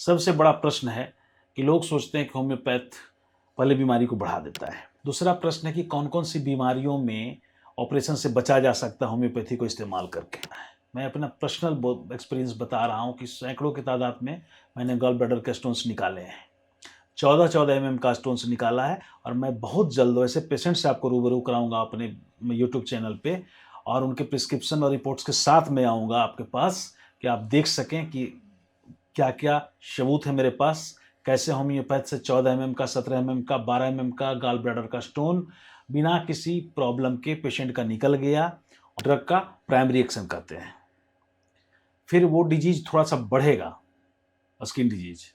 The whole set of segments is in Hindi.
सबसे बड़ा प्रश्न है कि लोग सोचते हैं कि होम्योपैथ पहले बीमारी को बढ़ा देता है। दूसरा प्रश्न है कि कौन कौन सी बीमारियों में ऑपरेशन से बचा जा सकता है होम्योपैथी को इस्तेमाल करके। मैं अपना पर्सनल एक्सपीरियंस बता रहा हूँ कि सैकड़ों की तादाद में मैंने गॉल ब्लैडर के स्टोन्स निकाले हैं। 14-14 mm का स्टोन्स निकाला है और मैं बहुत जल्द वैसे पेशेंट से आपको रूबरू कराऊंगा अपने यूट्यूब चैनल पे, और उनके प्रिस्क्रिप्शन और रिपोर्ट्स के साथ मैं आऊँगा आपके पास कि आप देख सकें कि क्या क्या सबूत है मेरे पास, कैसे होम्योपैथ से 14 mm का, 17 mm का, 12 mm का गॉल ब्लैडर का स्टोन बिना किसी प्रॉब्लम के पेशेंट का निकल गया। ड्रग का प्राइमरी एक्शन करते हैं, फिर वो डिजीज थोड़ा सा बढ़ेगा, स्किन डिजीज,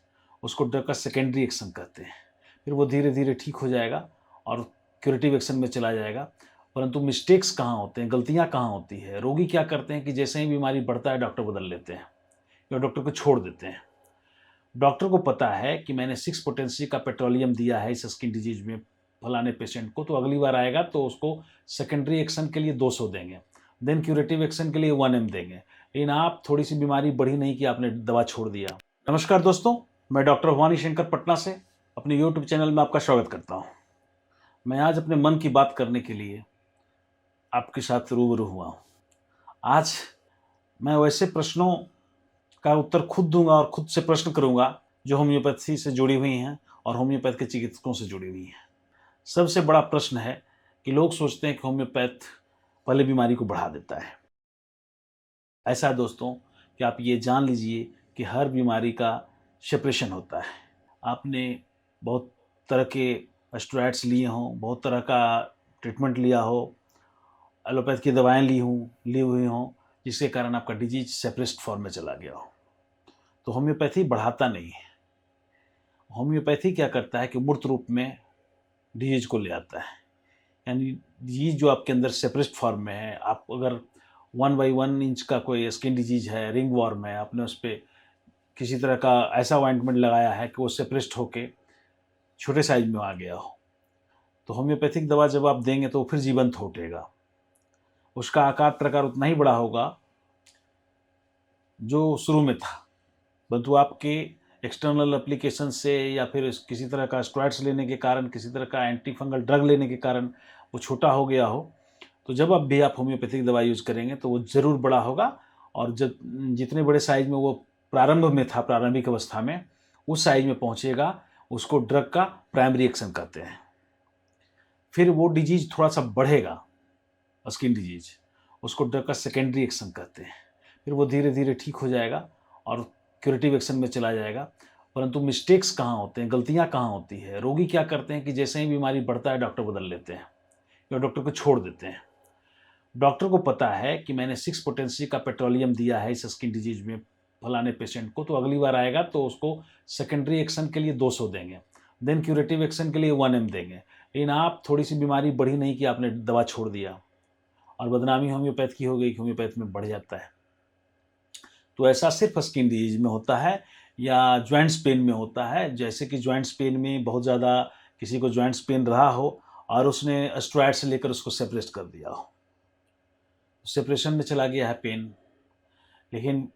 उसको ड्रग का सेकेंडरी एक्शन कहते हैं, फिर वो धीरे धीरे ठीक हो जाएगा और क्यूरेटिव एक्शन में चला जाएगा। परंतु मिस्टेक्स कहाँ होते हैं, गलतियाँ कहाँ होती है, रोगी क्या करते हैं कि जैसे ही बीमारी बढ़ता है डॉक्टर बदल लेते हैं या डॉक्टर को छोड़ देते हैं। डॉक्टर को पता है कि मैंने 6 पोटेंसी का पेट्रोलियम दिया है इस स्किन डिजीज में फलाने पेशेंट को, तो अगली बार आएगा तो उसको सेकेंडरी एक्शन के लिए 200 देंगे, देन क्यूरेटिव एक्शन के लिए 1 m देंगे। लेकिन आप थोड़ी सी बीमारी बढ़ी नहीं कि आपने दवा छोड़ दिया। नमस्कार दोस्तों, मैं डॉक्टर भवानी शंकर पटना से अपने यूट्यूब चैनल में आपका स्वागत करता हूँ। मैं आज अपने मन की बात करने के लिए आपके साथ रूबरू हुआ हूँ। आज मैं वैसे प्रश्नों का उत्तर खुद दूंगा और खुद से प्रश्न करूंगा जो होम्योपैथी से जुड़ी हुई हैं और होम्योपैथ के चिकित्सकों से जुड़ी हुई हैं। सबसे बड़ा प्रश्न है कि लोग सोचते हैं कि होम्योपैथ पहले बीमारी को बढ़ा देता है। ऐसा है दोस्तों कि आप ये जान लीजिए कि हर बीमारी का सेपरेशन होता है। आपने बहुत तरह के स्टेरॉइड्स लिए हों, बहुत तरह का ट्रीटमेंट लिया हो, एलोपैथ की दवाएं ली हुई हों, जिसके कारण आपका डिजीज सेपरेस्ट फॉर्म में चला गया हो। तो होम्योपैथी बढ़ाता नहीं है। होम्योपैथी क्या करता है कि मूर्त रूप में डिजीज को ले आता है, यानी डिजीज जो आपके अंदर सेपरेस्ट फॉर्म में है, आप अगर 1/1 इंच का कोई स्किन डिजीज है, रिंग वॉर्म है, आपने उस पर किसी तरह का ऐसा ऑइंटमेंट लगाया है कि वो सेपरेस्ट होके छोटे साइज में आ गया हो, तो होम्योपैथिक दवा जब आप देंगे तो वो फिर जीवंत हो उठेगा। उसका आकार प्रकार उतना ही बड़ा होगा जो शुरू में था, परंतु आपके एक्सटर्नल एप्लीकेशन से या फिर किसी तरह का स्टेरॉइड्स लेने के कारण, किसी तरह का एंटी फंगल ड्रग लेने के कारण वो छोटा हो गया हो, तो जब अब भी आप होम्योपैथिक दवा यूज़ करेंगे तो वो ज़रूर बड़ा होगा। और जब जितने बड़े साइज में वो प्रारंभ में था, प्रारंभिक अवस्था में, उस साइज में पहुँचेगा, उसको ड्रग का प्राइमरी एक्शन कहते हैं। फिर वो डिजीज थोड़ा सा बढ़ेगा, स्किन डिजीज, उसको ड्रग का सेकेंडरी एक्शन कहते हैं, फिर वो धीरे धीरे ठीक हो जाएगा और क्यूरेटिव एक्शन में चला जाएगा। परंतु मिस्टेक्स कहाँ होते हैं, गलतियाँ कहाँ होती है, रोगी क्या करते हैं कि जैसे ही बीमारी बढ़ता है डॉक्टर बदल लेते हैं या डॉक्टर को छोड़ देते हैं। डॉक्टर को पता है कि मैंने 6 पोटेंसी का पेट्रोलियम दिया है इस स्किन डिजीज में फलाने पेशेंट को, तो अगली बार आएगा तो उसको सेकेंडरी एक्शन के लिए 200 देंगे, देन क्यूरेटिव एक्शन के लिए 1 m देंगे। लेकिन आप थोड़ी सी बीमारी बढ़ी नहीं कि आपने दवा छोड़ दिया और बदनामी होम्योपैथ की हो गई कि होम्योपैथ में बढ़ जाता है। तो ऐसा सिर्फ स्किन डिजीज में होता है या जॉइंट्स पेन में होता है। जैसे कि जॉइंट्स पेन में बहुत ज़्यादा किसी को जॉइंट्स पेन रहा हो और उसने स्टेरॉइड से लेकर उसको सेपरेट कर दिया हो, सेपरेशन में चला गया है पेन, लेकिन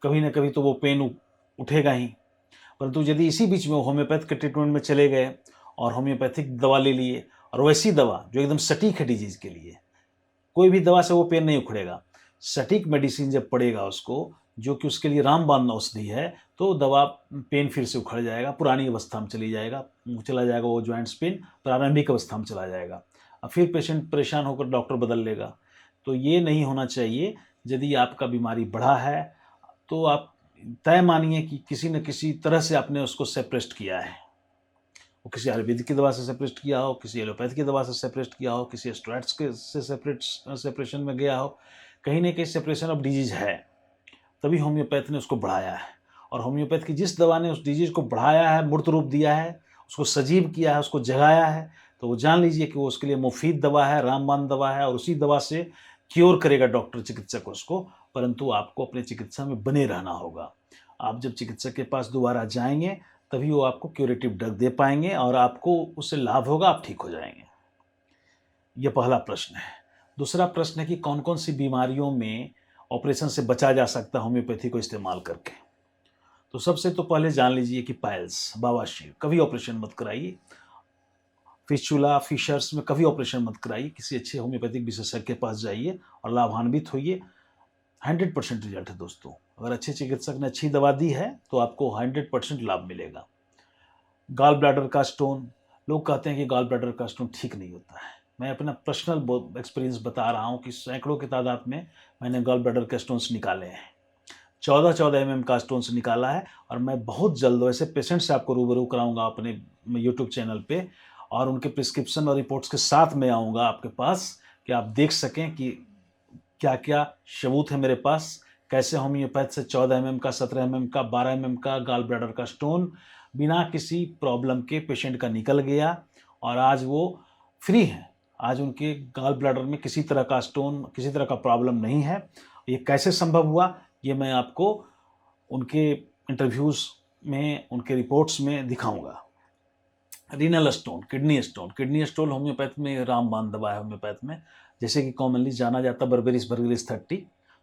कभी ना कभी तो वो पेन उठेगा ही। परंतु यदि इसी बीच में वो होम्योपैथ के ट्रीटमेंट में चले गए और होम्योपैथिक दवा ले लिए, और वैसी दवा जो एकदम सटीक है डिजीज के लिए, कोई भी दवा से वो पेन नहीं उखड़ेगा। सटीक मेडिसिन जब पड़ेगा उसको, जो कि उसके लिए रामबाण औषधि है, तो दवा पेन फिर से उखड़ जाएगा, पुरानी अवस्था में चला जाएगा वो जॉइंट्स पेन प्रारंभिक अवस्था में चला जाएगा। अब फिर पेशेंट परेशान होकर डॉक्टर बदल लेगा। तो ये नहीं होना चाहिए। यदि आपका बीमारी बढ़ा है तो आप तय मानिए कि किसी न किसी तरह से आपने उसको सेपरेट किया है। वो किसी आयुर्वेदिक की दवा से सेपरेट किया हो, किसी एलोपैथ की दवा से सेपरेट किया हो, किसी स्टेरॉइड्स के से सेपरेशन में गया हो। कहीं ना कहीं सेपरेशन ऑफ डिजीज है, तभी होम्योपैथ ने उसको बढ़ाया है। और होम्योपैथ की जिस दवा ने उस डिजीज को बढ़ाया है, मूर्त रूप दिया है, उसको सजीव किया है, उसको जगाया है, तो वो जान लीजिए कि वो उसके लिए मुफीद दवा है, रामबाण दवा है, और उसी दवा से क्योर करेगा डॉक्टर, चिकित्सक उसको। परंतु आपको अपने चिकित्सा में बने रहना होगा। आप जब चिकित्सक के पास दोबारा जाएंगे तभी वो आपको क्यूरेटिव ड्रग दे पाएंगे और आपको उससे लाभ होगा, आप ठीक हो जाएंगे। ये पहला प्रश्न है। दूसरा प्रश्न है कि कौन कौन सी बीमारियों में ऑपरेशन से बचा जा सकता है होम्योपैथी को इस्तेमाल करके। तो सबसे तो पहले जान लीजिए कि पाइल्स, बवासीर, कभी ऑपरेशन मत कराइए। फिस्चुला, फिशर्स में कभी ऑपरेशन मत कराइए, किसी अच्छे होम्योपैथिक विशेषज्ञ के पास जाइए और लाभान्वित होइए। 100% रिजल्ट है दोस्तों। अगर अच्छे चिकित्सक ने अच्छी दवा दी है तो आपको 100% लाभ मिलेगा। गॉल ब्लैडर का स्टोन, लोग कहते हैं कि गॉल ब्लैडर का स्टोन ठीक नहीं होता है। मैं अपना पर्सनल एक्सपीरियंस बता रहा हूँ कि सैकड़ों की तादाद में मैंने गॉल ब्लैडर के स्टोन्स निकाले हैं। 14-14 mm का स्टोन्स निकाला है और मैं बहुत जल्द वैसे पेशेंट से आपको रूबरू कराऊंगा अपने यूट्यूब चैनल पे, और उनके प्रिस्क्रिप्शन और रिपोर्ट्स के साथ में आऊँगा आपके पास कि आप देख सकें कि क्या क्या सबूत है मेरे पास, कैसे होम्योपैथ से 14 mm का, 17 mm का, 12 mm का गॉल ब्लैडर का स्टोन बिना किसी प्रॉब्लम के पेशेंट का निकल गया और आज वो फ्री हैं। आज उनके गॉल ब्लैडर में किसी तरह का स्टोन, किसी तरह का प्रॉब्लम नहीं है। ये कैसे संभव हुआ, ये मैं आपको उनके इंटरव्यूज़ में, उनके रिपोर्ट्स में दिखाऊंगा। Renal stone, kidney stone homeopath में रामबाण दवा है होम्योपैथ में, जैसे कि कॉमनली जाना जाता बर्बेरिस बर्गेरिस 30।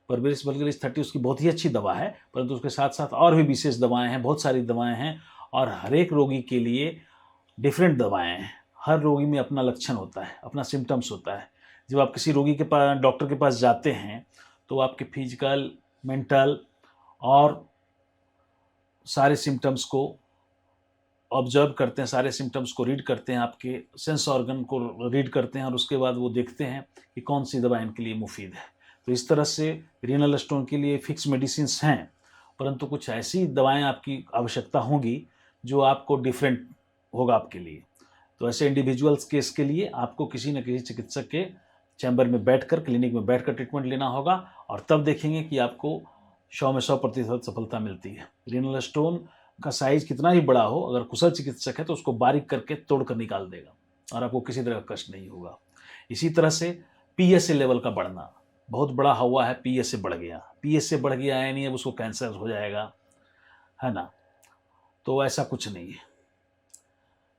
बर्बेरिस बर्गेरिस 30 उसकी बहुत ही अच्छी दवा है, परंतु उसके साथ साथ और भी विशेष दवाएं हैं, बहुत सारी दवाएं हैं और हर एक रोगी के लिए डिफरेंट दवाएं हैं। हर रोगी में अपना लक्षण होता है, अपना सिम्टम्स होता है। जब आप किसी रोगी के पास, डॉक्टर के पास जाते हैं तो आपके फिजिकल, मेंटल और सारे सिम्टम्स को ऑब्जर्व करते हैं, सारे सिम्टम्स को रीड करते हैं, आपके सेंस ऑर्गन को रीड करते हैं और उसके बाद वो देखते हैं कि कौन सी दवा इनके लिए मुफीद है। तो इस तरह से रीनल स्टोन के लिए फिक्स मेडिसिन्स हैं, परंतु कुछ ऐसी दवाएं आपकी आवश्यकता होंगी जो आपको डिफरेंट होगा आपके लिए। तो ऐसे इंडिविजुअल्स केस के लिए आपको किसी न किसी चिकित्सक के चैम्बर में बैठकर, क्लिनिक में बैठकर ट्रीटमेंट लेना होगा और तब देखेंगे कि आपको 100 में 100% सफलता मिलती है। रीनल स्टोन का साइज कितना ही बड़ा हो, अगर कुशल चिकित्सक है तो उसको बारीक करके तोड़ कर निकाल देगा और आपको किसी तरह का कष्ट नहीं होगा। इसी तरह से पीएसए लेवल का बढ़ना, बहुत बड़ा हुआ है, पीएसए बढ़ गया, पीएसए बढ़ गया है नहीं, अब उसको कैंसर हो जाएगा, है ना? तो ऐसा कुछ नहीं है।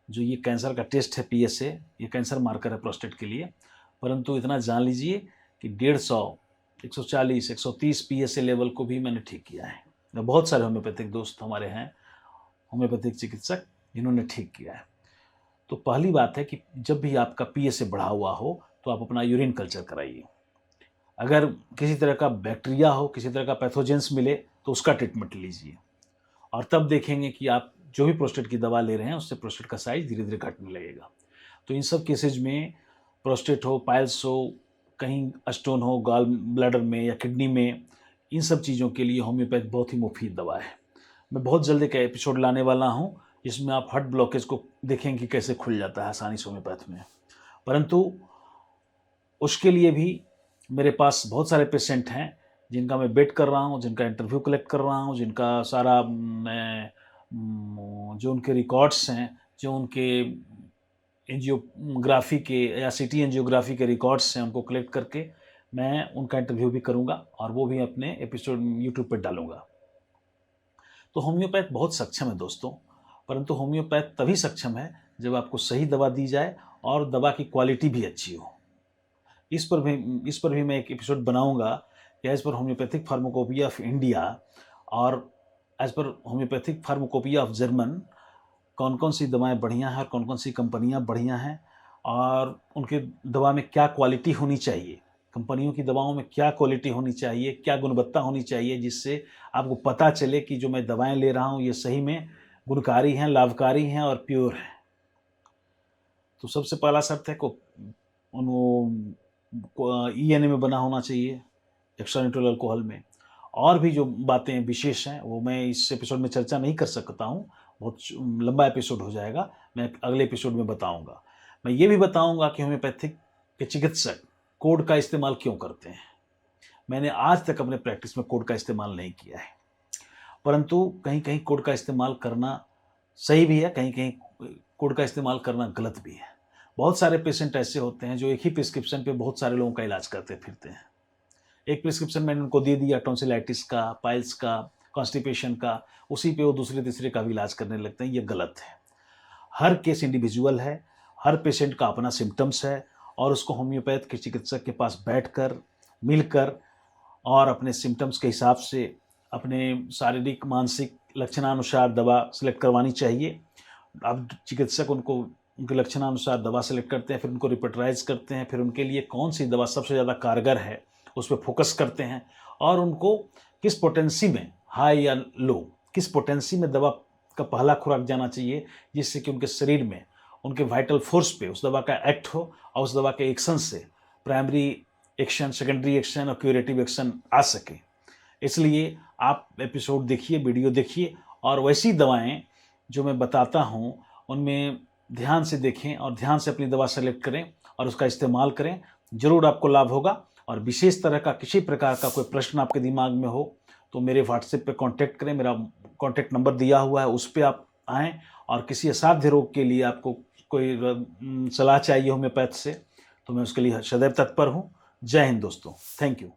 जो ये कैंसर का टेस्ट है पीएसए, ये कैंसर मार्कर है प्रोस्टेट के लिए, परंतु इतना जान लीजिए कि 150, 140, 130 पीएसए लेवल को भी मैंने ठीक किया है। बहुत सारे होम्योपैथिक दोस्त हमारे हैं, होम्योपैथिक चिकित्सक, जिन्होंने ठीक किया है। तो पहली बात है कि जब भी आपका पीएसए बढ़ा हुआ हो तो आप अपना यूरिन कल्चर कराइए। अगर किसी तरह का बैक्टीरिया हो, किसी तरह का पैथोजेंस मिले तो उसका ट्रीटमेंट लीजिए और तब देखेंगे कि आप जो भी प्रोस्टेट की दवा ले रहे हैं उससे प्रोस्टेट का साइज धीरे धीरे घटने लगेगा। तो इन सब केसेज में प्रोस्टेट हो, पाइल्स हो, कहीं स्टोन हो गॉल ब्लैडर में या किडनी में, इन सब चीज़ों के लिए होम्योपैथ बहुत ही मुफीद दवा है। मैं बहुत जल्दी का एपिसोड लाने वाला हूँ जिसमें आप हार्ट ब्लॉकेज को देखेंगे कि कैसे खुल जाता है आसानी से होम्योपैथ में। परंतु उसके लिए भी मेरे पास बहुत सारे पेशेंट हैं जिनका मैं वेट कर रहा हूँ, जिनका इंटरव्यू कलेक्ट कर रहा हूँ, जिनका सारा मैं जो उनके रिकॉर्ड्स हैं, जो उनके एंजियोग्राफी के या सिटी एंजियोग्राफी के रिकॉर्ड्स हैं, उनको कलेक्ट करके मैं उनका इंटरव्यू भी करूँगा और वो भी अपने एपिसोड यूट्यूब पर डालूँगा। तो होम्योपैथ बहुत सक्षम है दोस्तों, परंतु होम्योपैथ तभी सक्षम है जब आपको सही दवा दी जाए और दवा की क्वालिटी भी अच्छी हो। इस पर भी मैं एक एपिसोड बनाऊंगा कि as per homoeopathic pharmacopoeia of India और as per homoeopathic pharmacopoeia of German कौन कौन सी दवाएं बढ़िया हैं और कौन कौन सी कंपनियां बढ़िया हैं और उनके दवा में क्या क्वालिटी होनी चाहिए, कंपनियों की दवाओं में क्या क्वालिटी होनी चाहिए, क्या गुणवत्ता होनी चाहिए, जिससे आपको पता चले कि जो मैं दवाएं ले रहा हूं ये सही में गुणकारी हैं, लाभकारी हैं और प्योर हैं। तो सबसे पहला शर्त है को ENA में बना होना चाहिए, एक्स्ट्रा न्यूट्रल अल्कोहल में। और भी जो बातें विशेष हैं वो मैं इस एपिसोड में चर्चा नहीं कर सकता हूँ, बहुत लंबा एपिसोड हो जाएगा, मैं अगले एपिसोड में बताऊँगा। मैं ये भी बताऊँगा कि होम्योपैथिक के चिकित्सक कोड का इस्तेमाल क्यों करते हैं। मैंने आज तक अपने प्रैक्टिस में कोड का इस्तेमाल नहीं किया है, परंतु कहीं कहीं कोड का इस्तेमाल करना सही भी है, कहीं कहीं कोड का इस्तेमाल करना गलत भी है। बहुत सारे पेशेंट ऐसे होते हैं जो एक ही प्रिस्क्रिप्शन पे बहुत सारे लोगों का इलाज करते फिरते हैं। एक प्रिस्क्रिप्शन मैंने उनको दे दिया टॉन्सिलाइटिस का, पाइल्स का, कॉन्स्टिपेशन का, उसी पे वो दूसरे तीसरे का भी इलाज करने लगते हैं। ये गलत है। हर केस इंडिविजुअल है, हर पेशेंट का अपना सिम्टम्स है और उसको होम्योपैथ के चिकित्सक के पास बैठकर, मिलकर और अपने सिम्टम्स के हिसाब से, अपने शारीरिक, मानसिक लक्षणानुसार दवा सेलेक्ट करवानी चाहिए। अब चिकित्सक उनको उनके लक्षणानुसार दवा सेलेक्ट करते हैं, फिर उनको रिपर्टराइज करते हैं, फिर उनके लिए कौन सी दवा सबसे ज़्यादा कारगर है उस पर फोकस करते हैं, और उनको किस पोटेंसी में, हाई या लो, किस पोटेंसी में दवा का पहला खुराक जाना चाहिए, जिससे कि उनके शरीर में, उनके वाइटल फोर्स पे उस दवा का एक्ट हो और उस दवा के एक्शन से प्राइमरी एक्शन, सेकेंडरी एक्शन और क्यूरेटिव एक्शन आ सके। इसलिए आप एपिसोड देखिए, वीडियो देखिए, और वैसी दवाएं जो मैं बताता हूं उनमें ध्यान से देखें और ध्यान से अपनी दवा सेलेक्ट करें और उसका इस्तेमाल करें। ज़रूर आपको लाभ होगा। और विशेष तरह का किसी प्रकार का कोई प्रश्न आपके दिमाग में हो तो मेरे व्हाट्सएप पे कांटेक्ट करें। मेरा कांटेक्ट नंबर दिया हुआ है, उस पर आप आएँ। और किसी असाध्य रोग के लिए आपको कोई सलाह चाहिए होम्योपैथ से, तो मैं उसके लिए सदैव तत्पर हूँ। जय हिंद दोस्तों, थैंक यू।